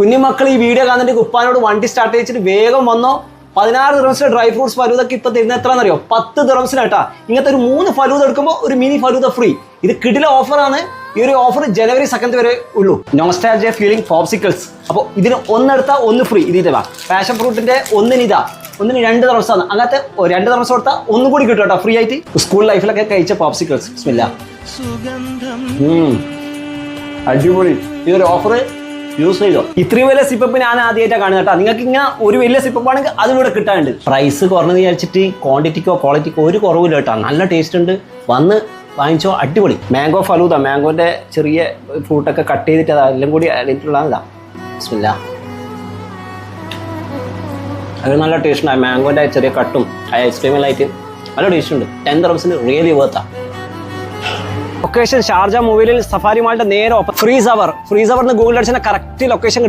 കുഞ്ഞുമക്കൾ ഈ വീഡിയോ കാണുന്നിട്ട് ഉപ്പാനോട് വണ്ടി സ്റ്റാർട്ട് ചെയ്തിട്ട് വേഗം വന്നോ. 16 ദിറംസിന് ഡ്രൈ ഫ്രൂട്ട്സ് ഫലൂദൊക്കെ ഇപ്പൊ തരുന്ന എത്രയാണെന്നറിയോ? 10 ദിറംസിനാട്ടാ. ഇങ്ങനത്തെ ഒരു 3 ഫലൂദ എടുക്കുമ്പോൾ ഒരു മിനി ഫലൂദ ഫ്രീ. ഇത് കിടില ഓഫറാണ്. ഈ ഒരു ഓഫർ January 2 വരെ ഉള്ളൂ. Nostalgia feeling popsicles. അപ്പോൾ ഇതിന് ഒന്നെടുത്താൽ ഒന്ന് ഫ്രീ. ഇത് പാഷൻ ഫ്രൂട്ടിന്റെ ഒന്നിന് 2 ദിറംസാണ്. അങ്ങനത്തെ 2 ദിറംസ് കൊടുത്താൽ ഒന്നും കൂടി കിട്ടും കേട്ടോ ഫ്രീ ആയിട്ട്. സ്കൂൾ ലൈഫിലൊക്കെ കഴിച്ച പോപ്സിക്കിൾസ്. ബിസ്മില്ലാ. അടിപൊളി. ഈ ഒരു ഓഫർ യൂസ് ചെയ്തോ. ഇത്രയും വലിയ സിപ്പപ്പ് ഞാൻ ആദ്യമായിട്ടാണ് കാണുന്നത് കേട്ടോ. നിങ്ങൾക്ക് ഇങ്ങനെ ഒരു വലിയ സിപ്പപ്പ് ആണെങ്കിൽ അതിലൂടെ കിട്ടാനുണ്ട്. പ്രൈസ് കുറഞ്ഞെന്ന് വിചാരിച്ചിട്ട് ക്വാണ്ടിറ്റിക്കോ ക്വാളിറ്റിക്കോ ഒരു കുറവില്ല കേട്ടോ. നല്ല ടേസ്റ്റ് ഉണ്ട്. വന്ന് വാങ്ങിച്ചോ, അടിപൊളി. മാംഗോ ഫലൂദ, മാംഗോന്റെ ചെറിയ ഫ്രൂട്ടൊക്കെ കട്ട് ചെയ്തിട്ട് അതെല്ലാം കൂടി അതിട്ടുള്ളതാ. ബിസ്മില്ലാ. അത് നല്ല ടേസ്റ്റ് ഉണ്ട്. മാംഗോന്റെ ചെറിയ കട്ടും ആ ഐസ്ക്രീമെല്ലായിട്ട് നല്ല ടേസ്റ്റ് ഉണ്ട്. 10 ദിറംസിന് റിയലി വർത്താ. ലൊക്കേഷൻ ഷാർജ മൊബൈലിൽ സഫാരി മാളിന്റെ നേരെ ഫ്രീസ് അവർ ഗൂഗിൾ അടിച്ചാൽ കറക്റ്റ് ലൊക്കേഷൻ കിട്ടും.